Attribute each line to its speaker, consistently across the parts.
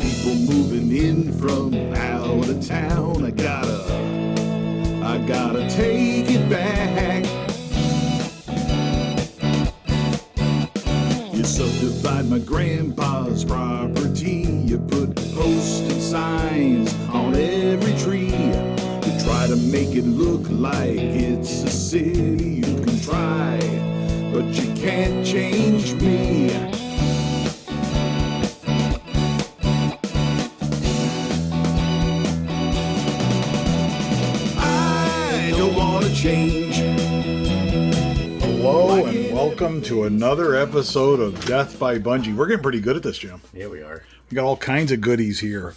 Speaker 1: People moving in from out of town. I gotta take it back. You subdivide my grandpa's property. You put posted signs on every tree. You try to make it look like it's a city. You can try, but you can't change me. Change.
Speaker 2: Hello and welcome to another episode of Death by Bunjie. We're getting pretty good at this, Jim.
Speaker 3: Yeah, we are.
Speaker 2: We got all kinds of goodies here.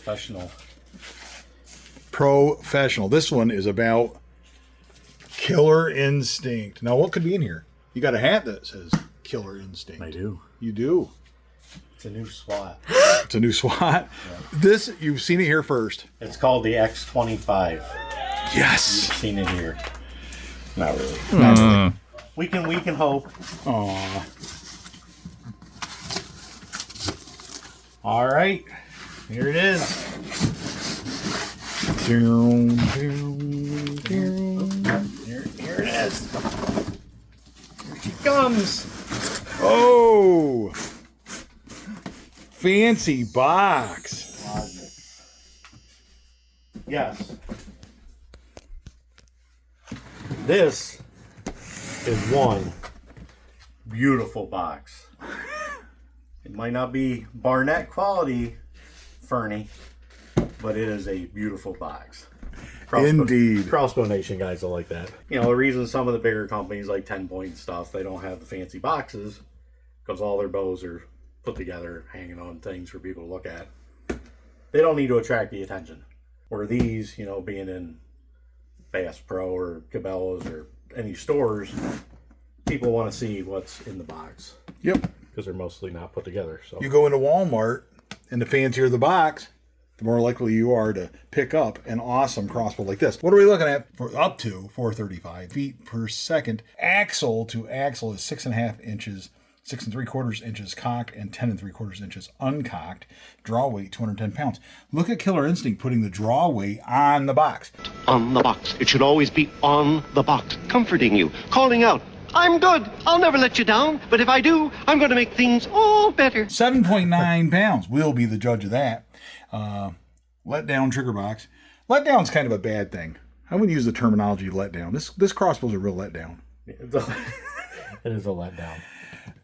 Speaker 2: Professional. This one is about Killer Instinct. Now, what could be in here? You got a hat that says Killer Instinct.
Speaker 3: I do.
Speaker 2: You do.
Speaker 3: It's a new SWAT.
Speaker 2: It's a new SWAT. Yeah. This, you've seen it here first.
Speaker 3: It's called the X25.
Speaker 2: Yes.
Speaker 3: You've seen it here. Not really.
Speaker 2: Not really.
Speaker 3: We can hope.
Speaker 2: Aw.
Speaker 3: All right. Here it is.
Speaker 2: Here
Speaker 3: it is. Here she comes.
Speaker 2: Oh. Fancy box.
Speaker 3: Yes. This is one beautiful box. It might not be Barnett quality, Fernie, but it is a beautiful box.
Speaker 2: Indeed.
Speaker 3: Crossbow Nation guys will like that. You know, the reason some of the bigger companies like 10 Point and stuff, they don't have the fancy boxes because all their bows are put together, hanging on things for people to look at. They don't need to attract the attention. Where these, you know, being in Bass Pro or Cabela's or any stores, people want to see what's in the box.
Speaker 2: Yep.
Speaker 3: Because they're mostly not put together. So
Speaker 2: you go into Walmart, and the fancier the box, the more likely you are to pick up an awesome crossbow like this. What are we looking at? For up to 435 feet per second. Axle to axle is 6.5 inches. 6 3/4 inches cocked and 10 3/4 inches uncocked. Draw weight 210 pounds. Look at Killer Instinct putting the draw weight on the box.
Speaker 4: On the box. It should always be on the box, comforting you, calling out, I'm good. I'll never let you down. But if I do, I'm going to make things all better.
Speaker 2: 7.9 pounds. We'll be the judge of that. Let down trigger box. Let down's kind of a bad thing. I wouldn't use the terminology let down. This crossbow's a real letdown.
Speaker 3: It is a letdown.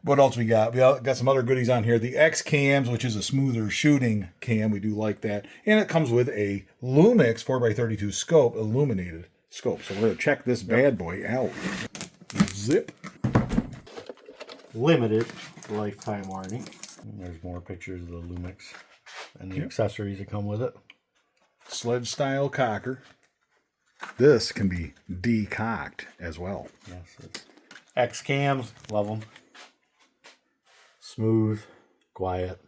Speaker 2: What else we got? We got some other goodies on here. The X cams, which is a smoother shooting cam. We do like that. And it comes with a Lumix 4x32 scope, illuminated scope. So we're going to check this bad boy out. Zip.
Speaker 3: Limited lifetime warranty. And there's more pictures of the Lumix and the accessories that come with it.
Speaker 2: Sledge style cocker. This can be decocked as well.
Speaker 3: Yes, it's X cams, love them. Smooth, quiet.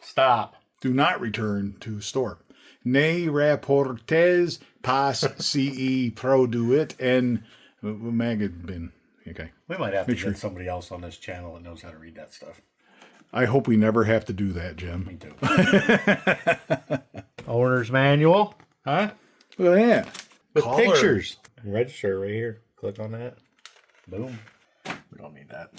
Speaker 3: Stop.
Speaker 2: Do not return to store. Ne rapportes pas CE produit en magazine. Okay.
Speaker 3: We might have to get somebody else on this channel that knows how to read that stuff.
Speaker 2: I hope we never have to do that, Jim.
Speaker 3: Me too. Owner's manual. Huh?
Speaker 2: Look at that.
Speaker 3: With pictures. And register right here. Click on that. Boom. We don't need that.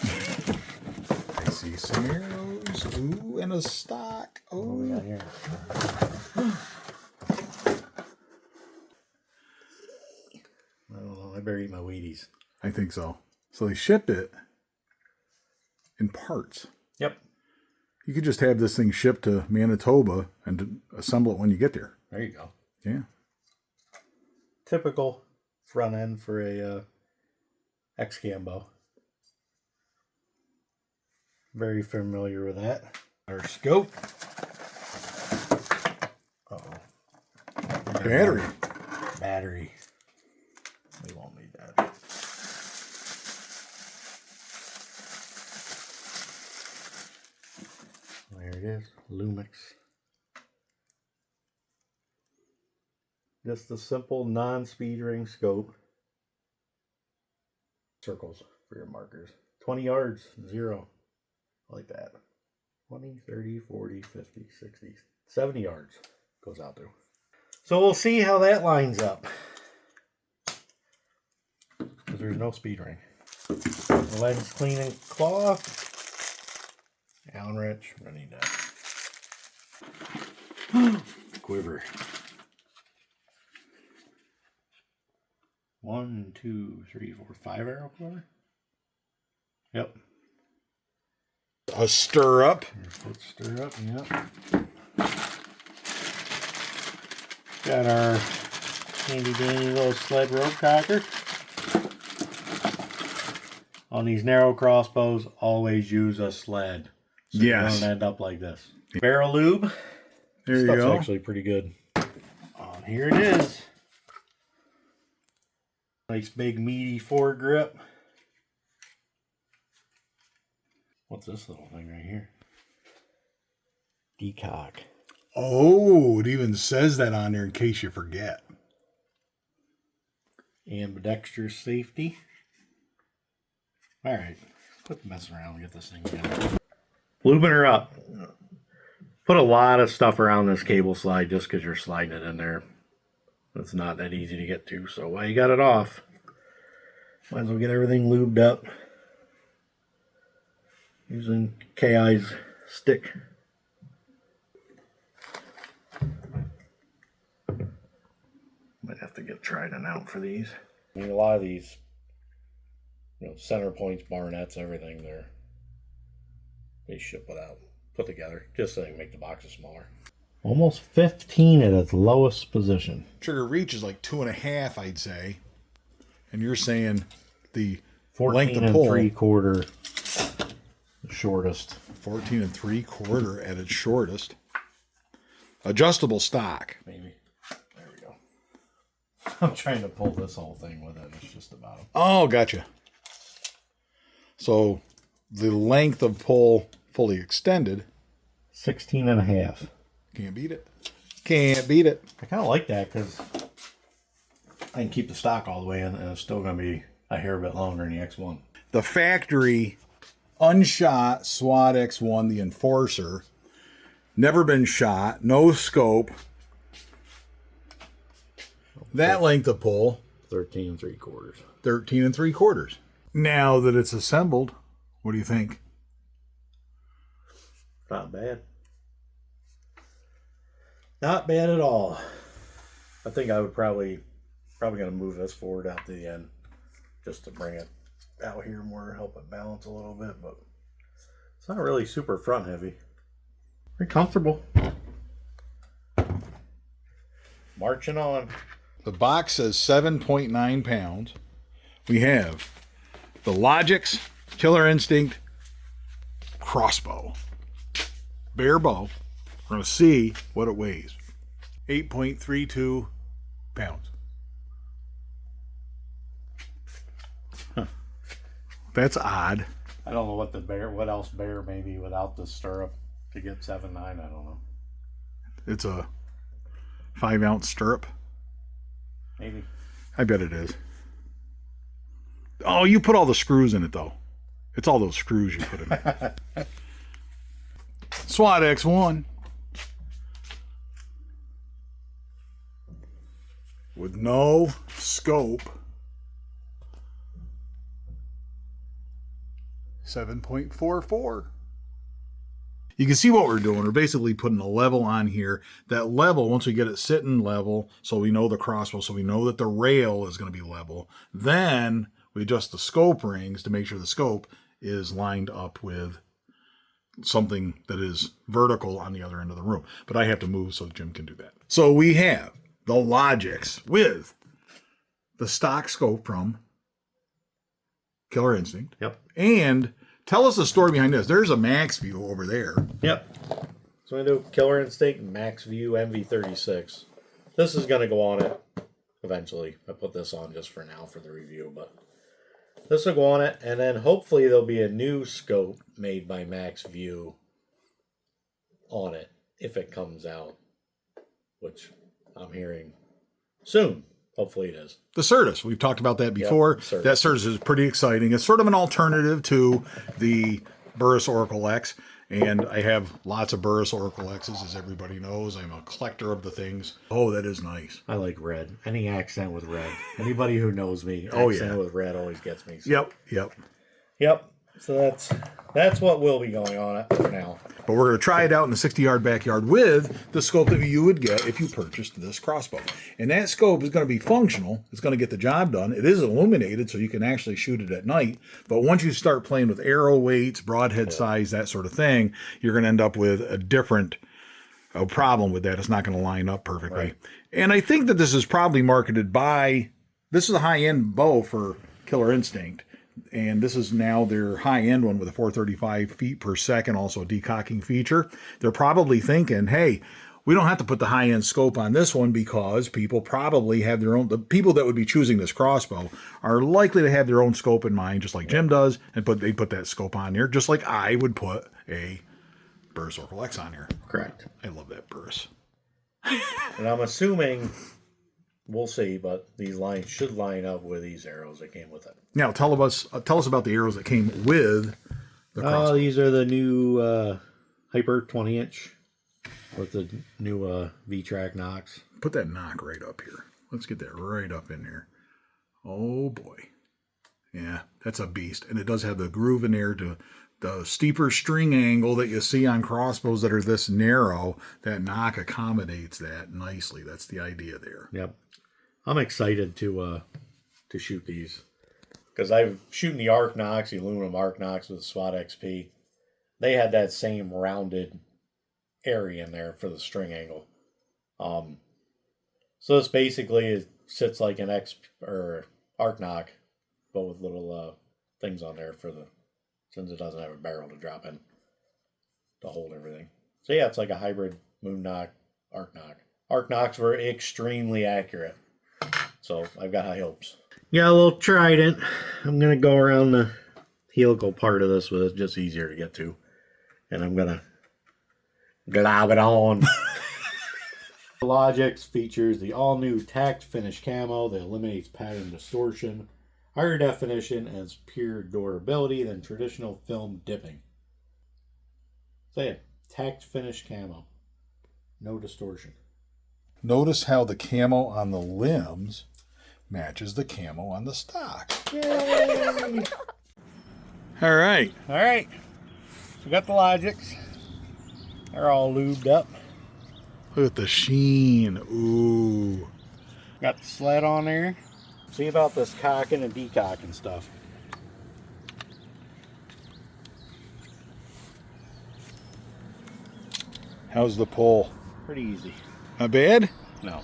Speaker 2: I see some arrows. Ooh, and a stock. Oh,
Speaker 3: what we got here? I don't know. I better eat my Wheaties.
Speaker 2: I think so. So they ship it in parts.
Speaker 3: Yep.
Speaker 2: You could just have this thing shipped to Manitoba and assemble it when you get there.
Speaker 3: There you go.
Speaker 2: Yeah.
Speaker 3: Typical front end for a X-Cam bow. Very familiar with that.
Speaker 2: Our scope.
Speaker 3: Uh-oh.
Speaker 2: Battery.
Speaker 3: Battery. We won't need that. There it is. Lumix. Just a simple non-speed ring scope. Circles for your markers. 20 yards, 0. Like that. 20, 30, 40, 50, 60, 70 yards goes out there. So we'll see how that lines up. Because there's no speed ring. Lens cleaning cloth. Allen wrench. I need that. Quiver. 1, 2, 3, 4, 5 arrow quiver. Yep.
Speaker 2: A stirrup.
Speaker 3: Foot stirrup, yep. Got our handy dandy little sled rope cocker. On these narrow crossbows, always use a sled. So
Speaker 2: Yes.
Speaker 3: you don't end up like this. Barrel lube.
Speaker 2: There you
Speaker 3: Stuff's
Speaker 2: go.
Speaker 3: actually pretty good. Here it is. Nice big meaty foregrip. What's this little thing right here? Decock.
Speaker 2: Oh, it even says that on there in case you forget.
Speaker 3: Ambidextrous safety. Alright, quit messing around and get this thing together. Lubing her up. Put a lot of stuff around this cable slide just because you're sliding it in there. It's not that easy to get to, so while you got it off, might as well get everything lubed up. Using KI's stick. Might have to get Trident out for these. I mean, a lot of these, center points, barnets, everything, they ship it out, put together, just so they can make the boxes smaller. Almost 15 at its lowest position.
Speaker 2: Trigger reach is like 2.5, I'd say. And you're saying the
Speaker 3: 14
Speaker 2: length of
Speaker 3: and
Speaker 2: pull.
Speaker 3: 3/4 shortest.
Speaker 2: 14 and 3/4 at its shortest. Adjustable stock.
Speaker 3: Maybe. There we go. I'm trying to pull this whole thing with it. It's just about.
Speaker 2: Oh, gotcha. So the length of pull fully extended.
Speaker 3: 16 and a half.
Speaker 2: Can't beat it. Can't beat it.
Speaker 3: I kind of like that because I can keep the stock all the way in and it's still going to be a hair bit longer in the X1.
Speaker 2: The factory unshot SWAT X1, the Enforcer. Never been shot. No scope. That length of pull.
Speaker 3: 13 3/4.
Speaker 2: 13 3/4. Now that it's assembled, what do you think?
Speaker 3: Not bad. Not bad at all. I think I would probably going to move this forward out to the end just to bring it out here more, help it balance a little bit, but it's not really super front heavy. Very comfortable. Marching on.
Speaker 2: The box says 7.9 pounds. We have the LogiX Killer Instinct crossbow. Bare bow. We're going to see what it weighs. 8.32 pounds. Huh. That's odd.
Speaker 3: I don't know what else bear maybe without the stirrup to get 7.9. I don't know.
Speaker 2: It's a 5-ounce stirrup.
Speaker 3: Maybe.
Speaker 2: I bet it is. Oh, you put all the screws in it though. It's all those screws you put in it. SWAT X1. With no scope. 7.44. You can see what we're doing. We're basically putting a level on here. That level, once we get it sitting level, so we know the crossbow, so we know that the rail is going to be level, then we adjust the scope rings to make sure the scope is lined up with something that is vertical on the other end of the room. But I have to move so Jim can do that. So we have the LogiX with the stock scope from Killer Instinct.
Speaker 3: Yep.
Speaker 2: And tell us the story behind this. There's a max view over there.
Speaker 3: Yep. So I'm going to do Killer Instinct Max View MV36. This is going to go on it eventually. I put this on just for now for the review, but this will go on it, and then hopefully there'll be a new scope made by Max View on it if it comes out, which I'm hearing soon. Hopefully it is.
Speaker 2: The Certus, we've talked about that before.
Speaker 3: Yep,
Speaker 2: that Certus is pretty exciting. It's sort of an alternative to the Burris Oracle X, and I have lots of Burris Oracle X's, as everybody knows. I'm a collector of the things. Oh, that is nice.
Speaker 3: I like red. Any accent with red. Anybody who knows me, accent with red always gets me. So.
Speaker 2: Yep.
Speaker 3: So that's what will be going on it for now.
Speaker 2: But we're going to try it out in the 60-yard backyard with the scope that you would get if you purchased this crossbow. And that scope is going to be functional. It's going to get the job done. It is illuminated, so you can actually shoot it at night. But once you start playing with arrow weights, broadhead size, that sort of thing, you're going to end up with a different problem with that. It's not going to line up perfectly. Right. And I think that this is probably marketed by... This is a high-end bow for Killer Instinct. And this is now their high-end one with a 435 feet per second, also a decocking feature. They're probably thinking, hey, we don't have to put the high-end scope on this one because people probably have their own... The people that would be choosing this crossbow are likely to have their own scope in mind, just like Jim does, and they put that scope on there, just like I would put a Burris Oracle X on here.
Speaker 3: Correct.
Speaker 2: I love that Burris.
Speaker 3: And I'm assuming... We'll see, but these lines should line up with these arrows that came with it.
Speaker 2: Now, tell us about the arrows that came with the crossbow.
Speaker 3: These are the new Hyper 20-inch with the new V-Track nocks.
Speaker 2: Put that nock right up here. Let's get that right up in there. Oh, boy. Yeah, that's a beast. And it does have the groove in there to the steeper string angle that you see on crossbows that are this narrow. That nock accommodates that nicely. That's the idea there.
Speaker 3: Yep. I'm excited to shoot these because I'm shooting the arc nocks, the aluminum arc nocks with SWAT XP. They had that same rounded area in there for the string angle. So this basically sits like an arc nock, but with little things on there since it doesn't have a barrel to drop in to hold everything. So yeah, it's like a hybrid moon nock, arc nock. Arc nocks were extremely accurate. So I've got high hopes. Got a little trident. I'm going to go around the helical part of this with it, just easier to get to. And I'm going to glob it on. The LogiX features the all-new tacked finish camo that eliminates pattern distortion, higher definition, and has pure durability than traditional film dipping. So yeah, tacked finish camo. No distortion.
Speaker 2: Notice how the camo on the limbs matches the camo on the stock.
Speaker 3: Yay!
Speaker 2: All right.
Speaker 3: All right. So we got the LogiX. They're all lubed up.
Speaker 2: Look at the sheen. Ooh.
Speaker 3: Got the sled on there. See about this cocking and decocking stuff.
Speaker 2: How's the pull?
Speaker 3: Pretty easy.
Speaker 2: Not bad?
Speaker 3: No.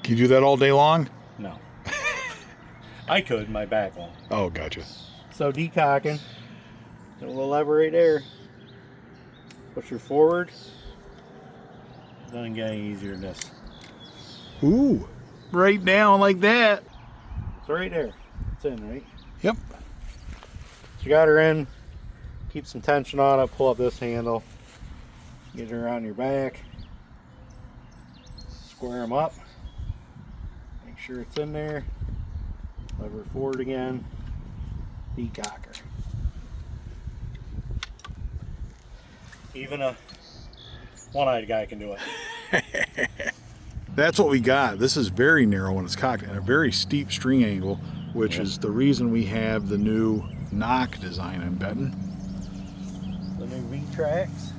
Speaker 2: Can you do that all day long?
Speaker 3: No. I could, my back won't.
Speaker 2: Oh, gotcha.
Speaker 3: So decocking. A little lever right there. Push her forward. Doesn't get any easier than this.
Speaker 2: Ooh. Right down like that.
Speaker 3: So right there. It's in, right?
Speaker 2: Yep.
Speaker 3: So you got her in. Keep some tension on it. Pull up this handle. Get her on your back. Square them up. Make sure it's in there. Lever forward again. Decocker. Even a one-eyed guy can do it.
Speaker 2: That's what we got. This is very narrow when it's cocked and a very steep string angle, which is the reason we have the new nock design, I'm betting.
Speaker 3: The new V-Tracks.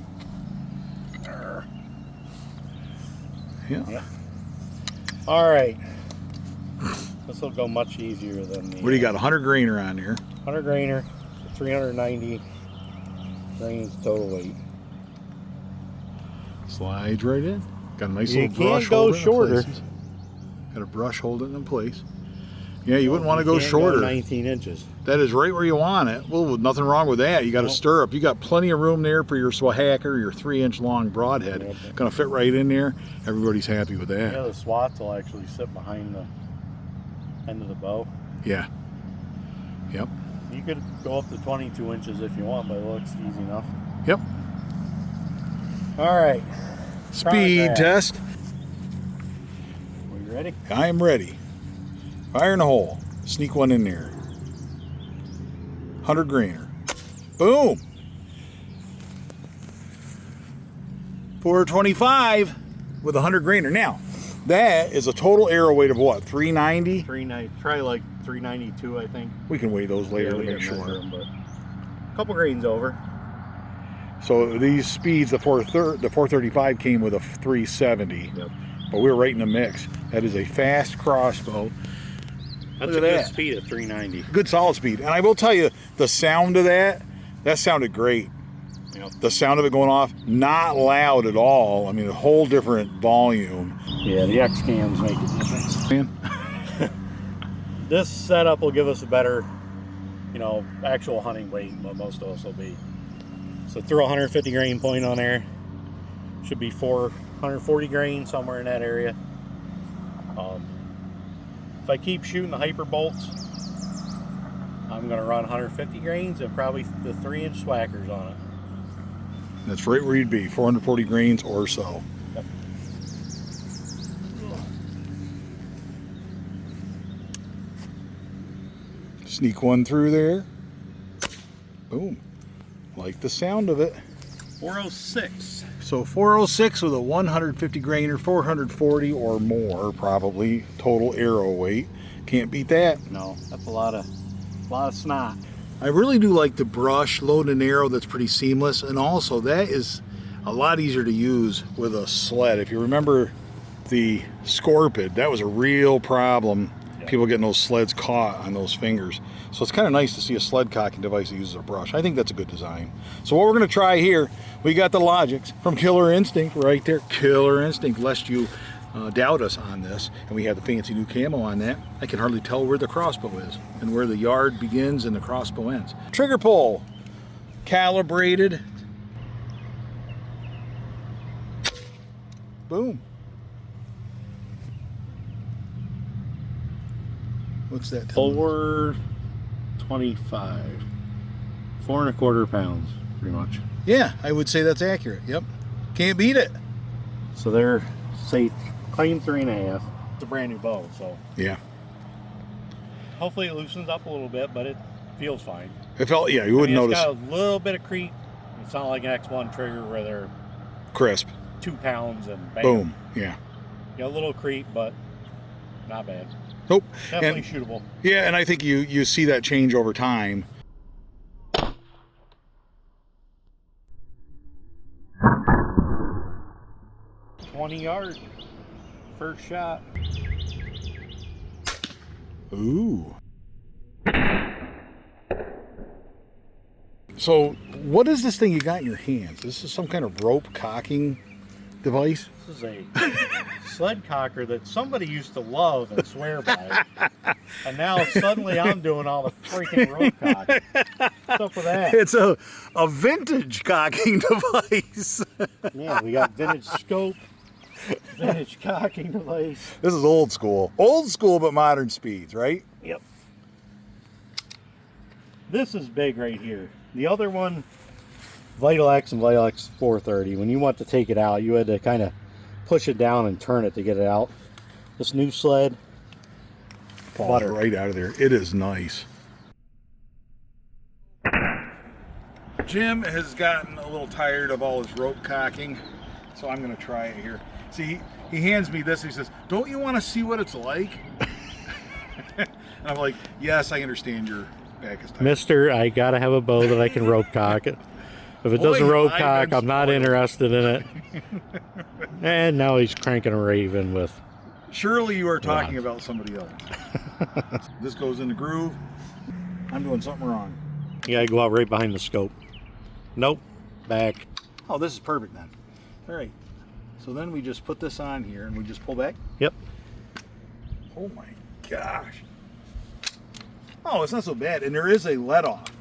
Speaker 2: Yeah.
Speaker 3: All right. This will go much easier than the...
Speaker 2: What do you got? 100 grainer on here.
Speaker 3: 100 grainer, 390 Grains total weight.
Speaker 2: Slides right in. Got a nice
Speaker 3: You
Speaker 2: little brush
Speaker 3: can't go
Speaker 2: holder.
Speaker 3: shorter.
Speaker 2: Got a brush holding in place. Yeah, you wouldn't want to go
Speaker 3: Can't
Speaker 2: shorter.
Speaker 3: 19 inches.
Speaker 2: That is right where you want it. Well, nothing wrong with that. You got a stirrup. You got plenty of room there for your Swhacker, your 3-inch long broadhead.
Speaker 3: Yep.
Speaker 2: Gonna fit right in there. Everybody's happy with that.
Speaker 3: Yeah, the SWATs will actually sit behind the end of the bow.
Speaker 2: Yeah. Yep.
Speaker 3: You could go up to 22 inches if you want, but it looks easy enough.
Speaker 2: Yep.
Speaker 3: All right.
Speaker 2: Speed test.
Speaker 3: Are you ready?
Speaker 2: I am ready. Fire in the hole. Sneak one in there. 100 grainer. Boom. 425 with a 100 grainer. Now, that is a total arrow weight of what? 390?
Speaker 3: 390. Try like 392, I think.
Speaker 2: We can weigh those later
Speaker 3: Yeah,
Speaker 2: to
Speaker 3: we
Speaker 2: make
Speaker 3: didn't measure
Speaker 2: sure.
Speaker 3: them, but a couple grains over.
Speaker 2: So these speeds, the 435 came with a 370.
Speaker 3: Yep.
Speaker 2: But we were right in the mix. That is a fast crossbow.
Speaker 3: That's
Speaker 2: Look
Speaker 3: a
Speaker 2: at
Speaker 3: good
Speaker 2: that.
Speaker 3: speed at 390.
Speaker 2: Good solid speed. And I will tell you, the sound of that sounded great.
Speaker 3: Yep.
Speaker 2: The sound of it going off, not loud at all. I mean, a whole different volume.
Speaker 3: Yeah, the X cams make a difference.
Speaker 2: Man.
Speaker 3: This setup will give us a better, you know, actual hunting weight than what most of us will be. So throw a 150 grain point on there. Should be 440 grain, somewhere in that area. If I keep shooting the hyper bolts, I'm going to run 150 grains and probably the 3-inch Swhackers on it.
Speaker 2: That's right where you'd be, 440 grains or so.
Speaker 3: Yep.
Speaker 2: Sneak one through there. Boom. Like the sound of it.
Speaker 3: 406.
Speaker 2: So 406 with a 150 grainer, 440 or more probably total arrow weight. Can't beat that.
Speaker 3: No, that's a lot of snot.
Speaker 2: I really do like the brush, load and arrow. That's pretty seamless, and also that is a lot easier to use with a sled. If you remember the Scorpid, that was a real problem.
Speaker 3: Yeah.
Speaker 2: People getting those sleds caught on those fingers. So it's kind of nice to see a sled cocking device that uses a brush. I think that's a good design. So what we're going to try here, we got the LogiX from Killer Instinct right there. Killer Instinct, lest you doubt us on this. And we have the fancy new camo on that. I can hardly tell where the crossbow is and where the yard begins and the crossbow ends. Trigger pull, calibrated. Boom. What's that?
Speaker 3: 425. 4 1/4 pounds, pretty much.
Speaker 2: Yeah, I would say that's accurate. Yep. Can't beat it.
Speaker 3: So they're, say, claim 3.5. It's a brand new bow, so
Speaker 2: Yeah.
Speaker 3: hopefully it loosens up a little bit, but it feels fine.
Speaker 2: It felt, yeah, you wouldn't notice.
Speaker 3: It's got a little bit of creep. It's not like an X1 trigger where they're
Speaker 2: Crisp.
Speaker 3: 2 pounds and bam.
Speaker 2: Boom. Yeah.
Speaker 3: Got a little creep, but not bad.
Speaker 2: Nope.
Speaker 3: Definitely
Speaker 2: And,
Speaker 3: shootable.
Speaker 2: yeah, and I think you see that change over time.
Speaker 3: $20 yards. First shot.
Speaker 2: Ooh. So, what is this thing you got in your hands? This is some kind of rope cocking device?
Speaker 3: This is a sled cocker that somebody used to love and swear by. And now suddenly I'm doing all the freaking rope cock. What's up with that?
Speaker 2: It's a vintage cocking device.
Speaker 3: Yeah, we got vintage scope, vintage cocking device.
Speaker 2: This is old school. Old school, but modern speeds, right?
Speaker 3: Yep. This is big right here. The other one, Vital X and Vital X 430, when you want to take it out, you had to kind of push it down and turn it to get it out. This new sled,
Speaker 2: Falls
Speaker 3: butter.
Speaker 2: right out of there. It is nice. Jim has gotten a little tired of all his rope cocking, so I'm going to try it here. See, he hands me this. He says, "Don't you want to see what it's like?" And I'm like, "Yes, I understand your back is tired."
Speaker 3: Mister, I gotta have a bow that I can rope cock it. If it
Speaker 2: Boy,
Speaker 3: doesn't rope
Speaker 2: I've
Speaker 3: cock,
Speaker 2: been
Speaker 3: I'm not
Speaker 2: spoiled.
Speaker 3: interested in it. And now he's cranking a Raven with.
Speaker 2: Surely you are talking
Speaker 3: Rods.
Speaker 2: about somebody else. This goes in the groove. I'm doing something wrong.
Speaker 3: You gotta go out right behind the scope. Nope. Back.
Speaker 2: Oh, this is perfect then. All right. So then we just put this on here and we just pull back.
Speaker 3: Yep.
Speaker 2: Oh my gosh. Oh, it's not so bad. And there is a let off.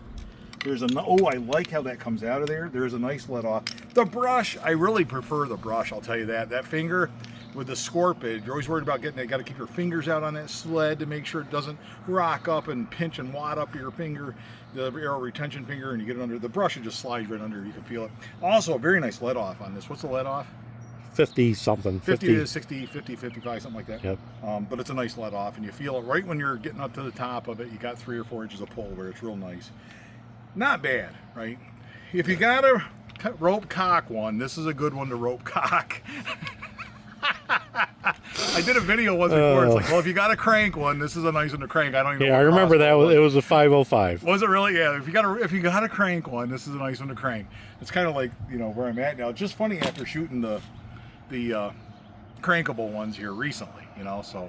Speaker 2: There's a, oh, I like how that comes out of there. There's a nice let off. The brush, I really prefer the brush, I'll tell you that. That finger with the scorpion, you're always worried about getting that. You got to keep your fingers out on that sled to make sure it doesn't rock up and pinch and wad up your finger, the arrow retention finger, and you get it under. The brush, it just slides right under. You can feel it. Also, a very nice let off on this. What's the let off?
Speaker 3: 50 something.
Speaker 2: 50 to 60, 50, 55, something like that.
Speaker 3: Yep.
Speaker 2: But it's a nice let off, and you feel it right when you're getting up to the top of it. You got 3 or 4 inches of pull where it's real nice. Not bad, right? If you got a rope cock one, this is a good one to rope cock. I did a video once before. It's like, well, if you got a crank one, this is a nice one to crank. I don't even know.
Speaker 3: Yeah, I remember that. It was a 505.
Speaker 2: Was it really? Yeah. If you got a crank one, this is a nice one to crank. It's kind of like, you know, where I'm at now. It's just funny after shooting the crankable ones here recently, you know. So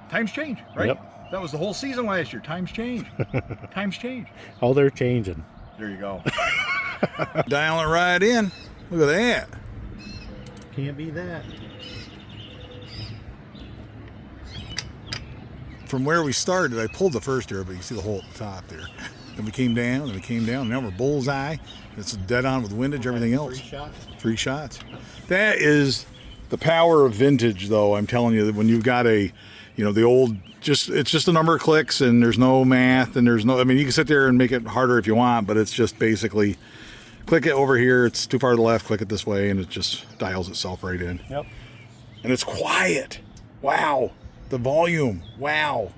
Speaker 2: times change, right?
Speaker 3: Yep.
Speaker 2: That was the whole season last year. Times change. Times change.
Speaker 3: Oh, they're changing.
Speaker 2: There you go. Dialing it right in. Look at that.
Speaker 3: Can't be that.
Speaker 2: From where we started, I pulled the first arrow, but you can see the hole at the top there. Then we came down, then we came down, and now we're bullseye. It's dead on with windage, everything else.
Speaker 3: 3 shots.
Speaker 2: 3 shots. That is the power of vintage, though. I'm telling you that when you've got a, you know, the old, it's just a number of clicks, and there's no math, and there's no, I mean, you can sit there and make it harder if you want, but it's just basically click it over here, it's too far to the left, click it this way, and it just dials itself right in.
Speaker 3: Yep.
Speaker 2: And it's quiet. Wow. The volume. Wow.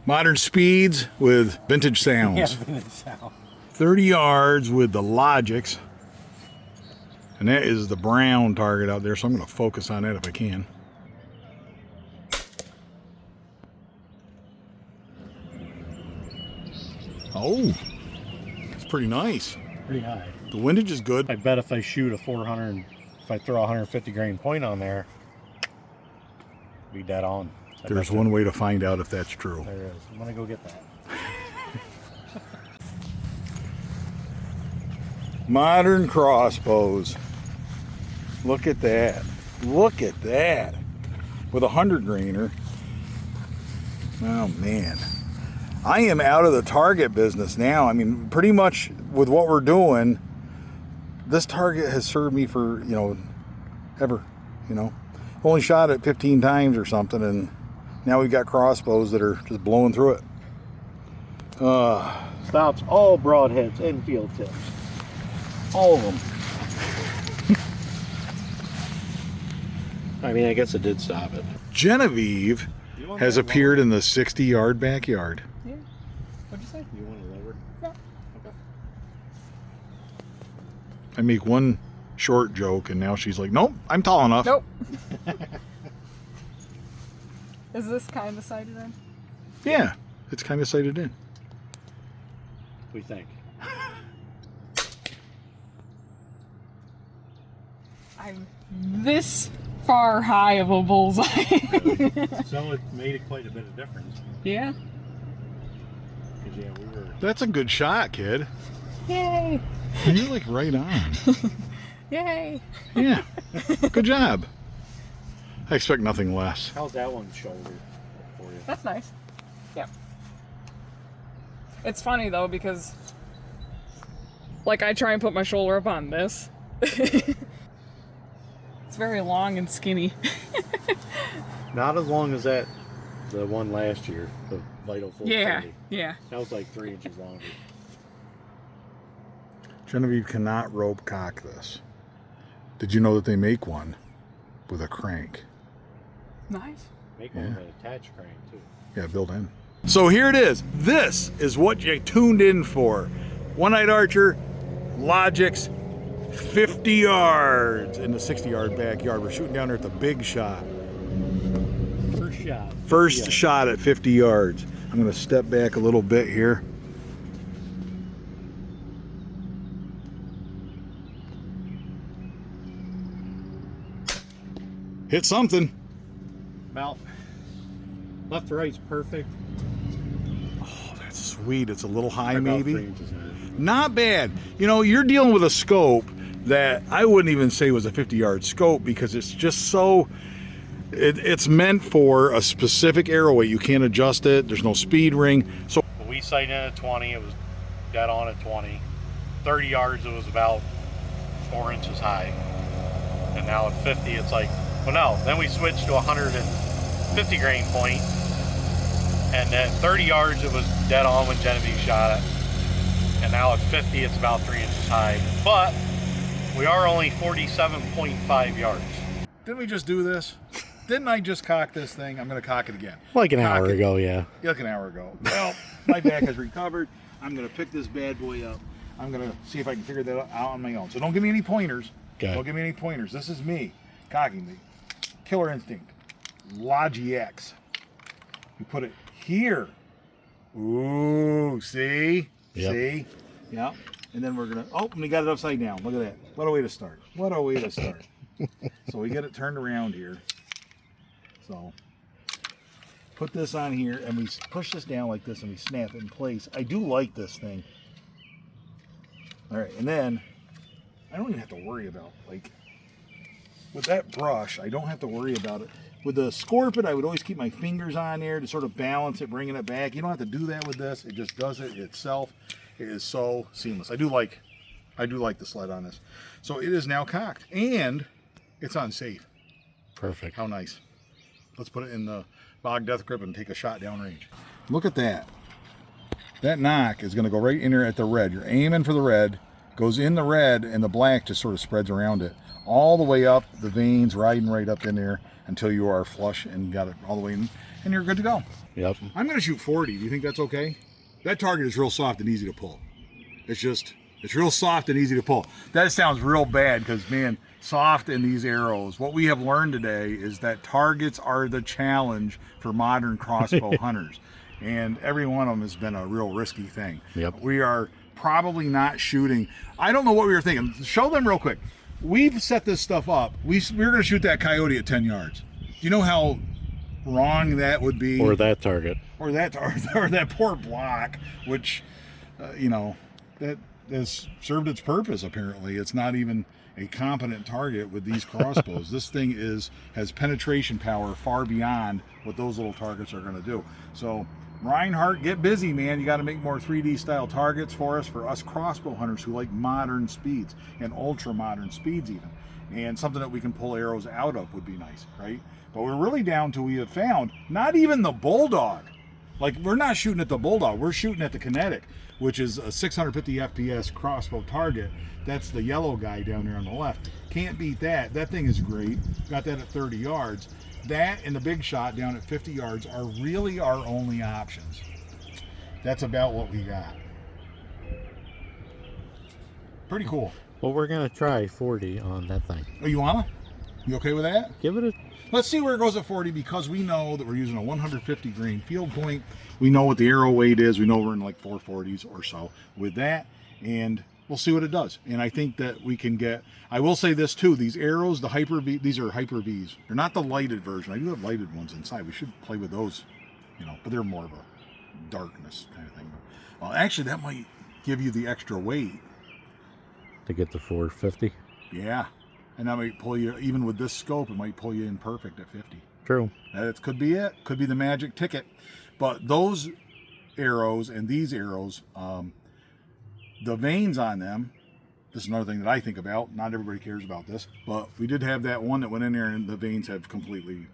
Speaker 2: Modern speeds with vintage sounds.
Speaker 3: Yeah, vintage sound.
Speaker 2: 30 yards with the LogiX. And that is the brown target out there, so I'm going to focus on that if I can. Oh, it's pretty nice.
Speaker 3: Pretty high.
Speaker 2: The windage is good.
Speaker 3: I bet if I shoot a 400, if I throw a 150 grain point on there, be dead on.
Speaker 2: There's one way to find out if that's true.
Speaker 3: There is. I'm gonna go get that.
Speaker 2: Modern crossbows. Look at that. Look at that. With a 100 grainer. Oh man. I am out of the target business now. I mean, pretty much with what we're doing, this target has served me for, you know, ever, you know. Only shot it 15 times or something, and now we've got crossbows that are just blowing through it.
Speaker 3: Stops all broadheads and field tips. All of them. I mean, I guess it did stop it.
Speaker 2: Genevieve has appeared in the 60-yard backyard.
Speaker 5: Yeah. What'd you say?
Speaker 3: You want a lever?
Speaker 5: Yeah.
Speaker 3: Okay.
Speaker 2: I make one short joke, and now she's like, nope, I'm tall enough.
Speaker 5: Nope. Is this kind of sighted in?
Speaker 2: Yeah, it's kind of sighted in.
Speaker 3: We think.
Speaker 5: I'm this far high of a bullseye.
Speaker 3: So it made quite a bit of difference.
Speaker 5: Yeah.
Speaker 3: Because yeah, we were.
Speaker 2: That's a good shot, kid.
Speaker 5: Yay.
Speaker 2: And you're like right on.
Speaker 5: Yay.
Speaker 2: Yeah, good job. I expect nothing less.
Speaker 3: How's that one shoulder for you?
Speaker 5: That's nice. Yeah. It's funny though because like I try and put my shoulder up on this. It's very long and skinny.
Speaker 3: Not as long as that, the one last year, the Vital Full 30.
Speaker 5: Yeah.
Speaker 3: That was like 3 inches longer.
Speaker 2: Genevieve cannot rope cock this. Did you know that they make one with a crank?
Speaker 5: Nice.
Speaker 3: Make one with an attached crank too.
Speaker 2: Yeah, built in. So here it is. This is what you tuned in for. One-eyed archer, LogiX, 50 yards in the 60-yard backyard. We're shooting down there at the big shot.
Speaker 3: First shot.
Speaker 2: First shot at 50 yards. I'm going to step back a little bit here. Hit something.
Speaker 3: About left to right's perfect.
Speaker 2: Oh, that's sweet. It's a little high,
Speaker 3: About
Speaker 2: maybe.
Speaker 3: 3 inches high.
Speaker 2: Not bad. You know, you're dealing with a scope that I wouldn't even say was a 50-yard scope because it's just so... It's meant for a specific arrow weight. You can't adjust it. There's no speed ring. So
Speaker 3: We sighted in at 20. It was dead on at 20. 30 yards, it was about 4 inches high. And now at 50, it's like, well, no. Then we switched to 150 grain point. And then 30 yards, it was dead on when Genevieve shot it. And now at 50, it's about 3 inches high. But we are only 47.5 yards.
Speaker 2: didn't we just do this? Didn't I just cock this thing? I'm going to cock it again.
Speaker 3: Like an
Speaker 2: Cock
Speaker 3: hour
Speaker 2: it.
Speaker 3: ago, yeah.
Speaker 2: Like an hour ago. Well, my back has recovered. I'm going to pick this bad boy up. I'm going to see if I can figure that out on my own. So don't give me any pointers.
Speaker 3: Okay.
Speaker 2: Don't give me any pointers. This is me cocking the Killer Instinct LogiX. You put it here. Ooh, see?
Speaker 3: Yep.
Speaker 2: See? Yeah. And then we're going to, oh, and we got it upside down. Look at that. What a way to start. What a way to start. So we get it turned around here. So put this on here and we push this down like this and we snap it in place. I do like this thing. All right, and then I don't even have to worry about, like, with that brush, I don't have to worry about it. With the Scorpion, I would always keep my fingers on there to sort of balance it, bringing it back. You don't have to do that with this. It just does it itself. It is so seamless. I do like the sled on this. So it is now cocked and it's on safe.
Speaker 3: Perfect.
Speaker 2: How nice. Let's put it in the bog death grip and take a shot downrange. Look at that. That nock is going to go right in there at the red. You're aiming for the red, goes in the red, and the black just sort of spreads around it. All the way up, the veins riding right up in there until you are flush and got it all the way in, and you're good to go.
Speaker 3: Yep.
Speaker 2: I'm going to shoot 40. Do you think that's okay? That target is real soft and easy to pull. It's real soft and easy to pull. That sounds real bad because, man, soft in these arrows. What we have learned today is that targets are the challenge for modern crossbow hunters. And every one of them has been a real risky thing.
Speaker 3: Yep.
Speaker 2: We are probably not shooting. I don't know what we were thinking. Show them real quick. We've set this stuff up. We were going to shoot that coyote at 10 yards. Do you know how wrong that would be?
Speaker 3: Or that target.
Speaker 2: Or that poor block, which, that has served its purpose, apparently. It's not even a competent target with these crossbows. This thing has penetration power far beyond what those little targets are going to do. So, Reinhardt, get busy, man. You got to make more 3D style targets for us crossbow hunters who like modern speeds and ultra modern speeds even. And something that we can pull arrows out of would be nice, right? But we're really down to, we have found, not even the Bulldog. Like, we're not shooting at the Bulldog, we're shooting at the Kinetic, which is a 650 FPS crossbow target. That's the yellow guy down there on the left. Can't beat that. That thing is great. Got that at 30 yards. That and the big shot down at 50 yards are really our only options. That's about what we got. Pretty cool.
Speaker 3: Well, we're going to try 40 on that thing.
Speaker 2: Oh, you wanna? You okay with that?
Speaker 3: Give it a...
Speaker 2: Let's see where it goes at 40 because we know that we're using a 150 grain field point. We know what the arrow weight is. We know we're in like 440s or so with that, and we'll see what it does. And I think that we can get, I will say this too, these arrows, the Hyper V, these are Hyper Vs. They're not the lighted version. I do have lighted ones inside. We should play with those, but they're more of a darkness kind of thing. Well, actually, that might give you the extra weight.
Speaker 3: To get to 450?
Speaker 2: Yeah. And that might pull you, even with this scope, it might pull you in perfect at 50.
Speaker 3: True.
Speaker 2: That could be it. Could be the magic ticket. But those arrows and these arrows, the veins on them, this is another thing that I think about. Not everybody cares about this, but we did have that one that went in there and the veins have completely,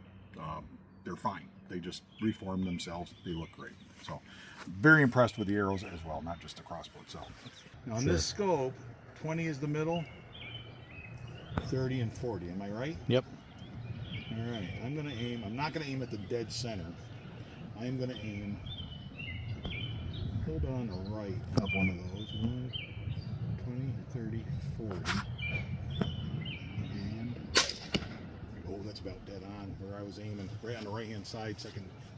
Speaker 2: they're fine. They just reformed themselves. They look great. So very impressed with the arrows as well, not just the crossbow itself. Now on this scope, 20 is the middle, 30 and 40. Am I right?
Speaker 3: Yep.
Speaker 2: All right. I'm going to aim. I'm not going to aim at the dead center. I'm going to aim. Hold on the right of one of those. 1, 20, 30, 40. And oh, that's about dead on where I was aiming. Right on the right-hand side,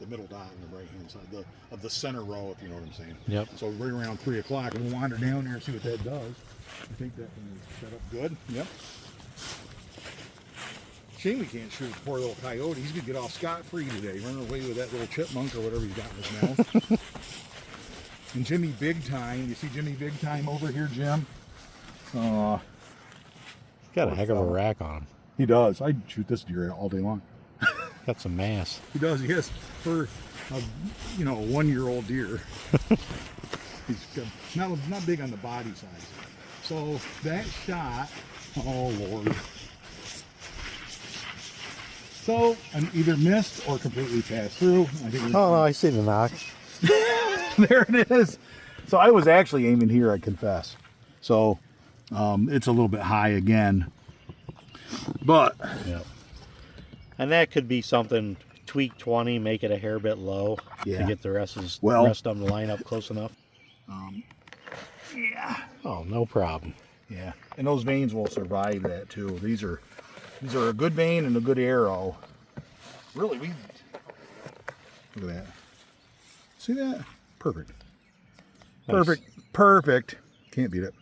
Speaker 2: the middle dot on the right-hand side of the center row, if you know what I'm saying.
Speaker 3: Yep.
Speaker 2: So right around 3 o'clock, we'll wander down there and see what that does. I think that can be set up good. Yep. Shame we can't shoot a poor little coyote. He's going to get off scot-free today. Run away with that little chipmunk or whatever he's got in his mouth. And Jimmy Big Time. You see Jimmy Big Time over here, Jim?
Speaker 3: He's got a heck of a rack on him.
Speaker 2: He does. I'd shoot this deer all day long.
Speaker 3: Got some mass.
Speaker 2: He does, yes. For a, you know, a 1-year-old deer. He's got, not big on the body size. So that shot, oh Lord. So I'm either missed or completely passed through. I think
Speaker 3: Oh, no, I see the knock.
Speaker 2: there it is. So I was actually aiming here, I confess. So it's a little bit high again. But
Speaker 3: yeah. And that could be something, tweak 20, make it a hair bit low to get the rest of them to line up close enough.
Speaker 2: Yeah.
Speaker 3: Oh, no problem.
Speaker 2: Yeah. And those veins will survive that too. These are a good vein and a good arrow. Really, look at that. See that? Perfect.
Speaker 3: Nice.
Speaker 2: Perfect. Perfect. Can't beat it.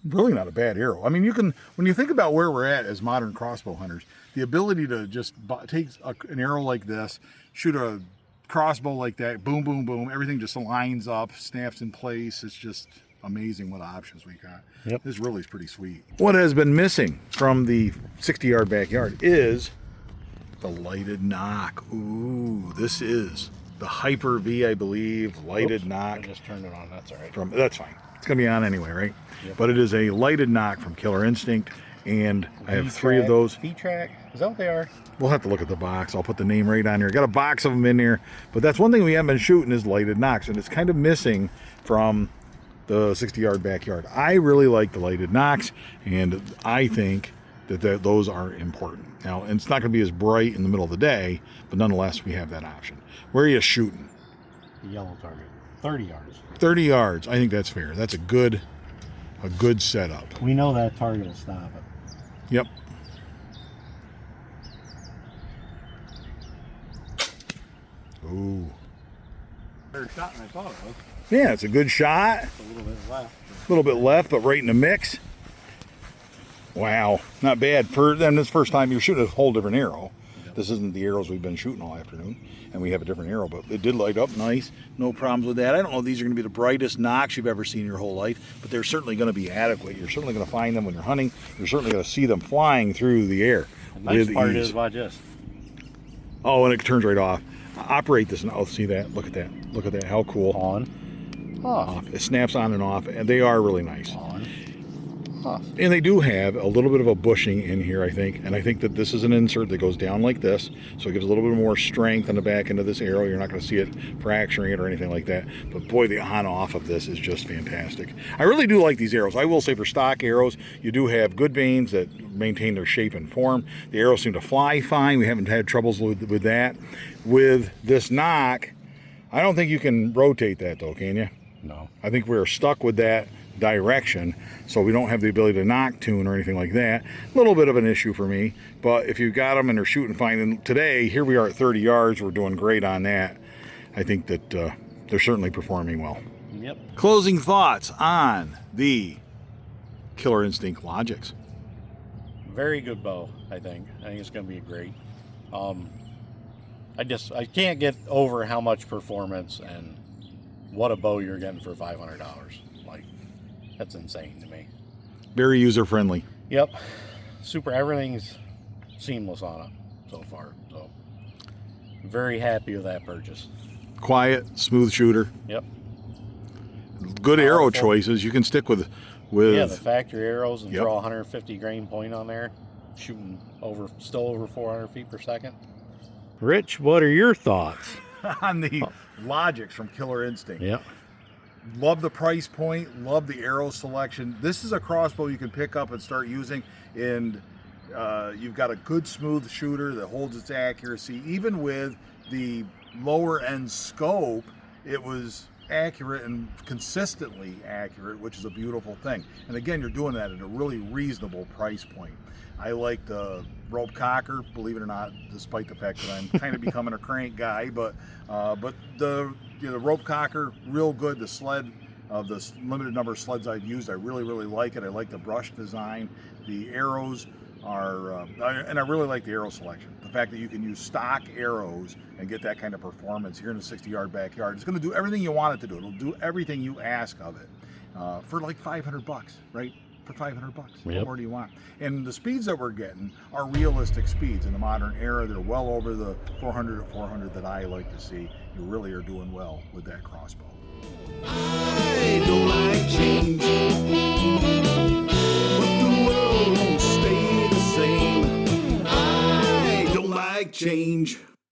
Speaker 2: Really not a bad arrow. I mean, you can, when you think about where we're at as modern crossbow hunters, the ability to just take an arrow like this, shoot a crossbow like that, boom, boom, boom, everything just lines up, snaps in place. It's just amazing what options we got.
Speaker 3: Yep.
Speaker 2: This really is pretty sweet. What has been missing from the 60-yard backyard is the lighted nock. Ooh, this is the Hyper V, I believe, lighted nock.
Speaker 3: I just turned it on. That's all right.
Speaker 2: That's fine. It's going to be on anyway, right?
Speaker 3: Yep.
Speaker 2: But it is a lighted nock from Killer Instinct, and I have 3 of those.
Speaker 3: V-track, is that what they are?
Speaker 2: We'll have to look at the box. I'll put the name right on here. Got a box of them in there, but that's one thing we haven't been shooting is lighted nocks, and it's kind of missing from the 60-yard backyard. I really like the lighted nocks, and I think that those are important. Now, and it's not going to be as bright in the middle of the day, but nonetheless, we have that option. Where are you shooting?
Speaker 3: The yellow target, 30 yards.
Speaker 2: 30 yards. I think that's fair. That's a good setup.
Speaker 3: We know that target will stop it.
Speaker 2: Yep. Ooh.
Speaker 3: Better shot than I thought it was.
Speaker 2: Yeah, it's a good shot.
Speaker 3: It's a little bit left.
Speaker 2: A little bit left, but right in the mix. Wow, not bad. Then this first time you're shooting a whole different arrow. This isn't the arrows we've been shooting all afternoon, and we have a different arrow, but it did light up nice. No problems with that. I don't know if these are going to be the brightest nocks you've ever seen in your whole life, but they're certainly going to be adequate. You're certainly going to find them when you're hunting. You're certainly going to see them flying through the air.
Speaker 3: The nice part is, watch this.
Speaker 2: Oh, and it turns right off. Operate this now. Oh, see that? Look at that. Look at that. How cool.
Speaker 3: On. Off.
Speaker 2: It snaps on and off, and they are really nice.
Speaker 3: On. Off.
Speaker 2: And they do have a little bit of a bushing in here, I think. And I think that this is an insert that goes down like this. So it gives a little bit more strength on the back end of this arrow. You're not going to see it fracturing it or anything like that. But boy, the on-off of this is just fantastic. I really do like these arrows. I will say for stock arrows, you do have good vanes that maintain their shape and form. The arrows seem to fly fine. We haven't had troubles with that. With this nock, I don't think you can rotate that though, can you?
Speaker 3: No.
Speaker 2: I think we're stuck with that direction, so we don't have the ability to nock tune or anything like that. A little bit of an issue for me, but if you got them and they're shooting fine, and today here we are at 30 yards, we're doing great on that. I think that they're certainly performing well.
Speaker 3: Yep.
Speaker 2: Closing thoughts on the Killer Instinct LogiX.
Speaker 3: Very good bow, I think. I think it's going to be great. I can't get over how much performance and what a bow you're getting for $500. Like, that's insane to me.
Speaker 2: Very user-friendly.
Speaker 3: Yep. Super, everything's seamless on it so far. So, very happy with that purchase.
Speaker 2: Quiet, smooth shooter.
Speaker 3: Yep.
Speaker 2: Good arrow choices. You can stick with
Speaker 3: yeah, the factory arrows and
Speaker 2: Yep.
Speaker 3: throw a 150 grain point on there, shooting still over 400 feet per second. Rich, what are your thoughts?
Speaker 2: on the LogiX from Killer Instinct.
Speaker 3: Yep.
Speaker 2: Love the price point, love the arrow selection. This is a crossbow you can pick up and start using, and you've got a good smooth shooter that holds its accuracy. Even with the lower end scope, it was accurate and consistently accurate, which is a beautiful thing. And again, you're doing that at a really reasonable price point. I like the rope cocker, believe it or not, despite the fact that I'm kind of becoming a crank guy, but the rope cocker, real good. The sled, the limited number of sleds I've used, I really like it. I like the brush design. The arrows are, and I really like the arrow selection. The fact that you can use stock arrows and get that kind of performance here in a 60-yard backyard. It's going to do everything you want it to do. It'll do everything you ask of it for like $500, right? For $500, what more do you want? And the speeds that we're getting are realistic speeds in the modern era. They're well over the 400 to 400 that I like to see. You really are doing well with that crossbow.
Speaker 1: I don't like change, but the world won't stay the same. I don't like change.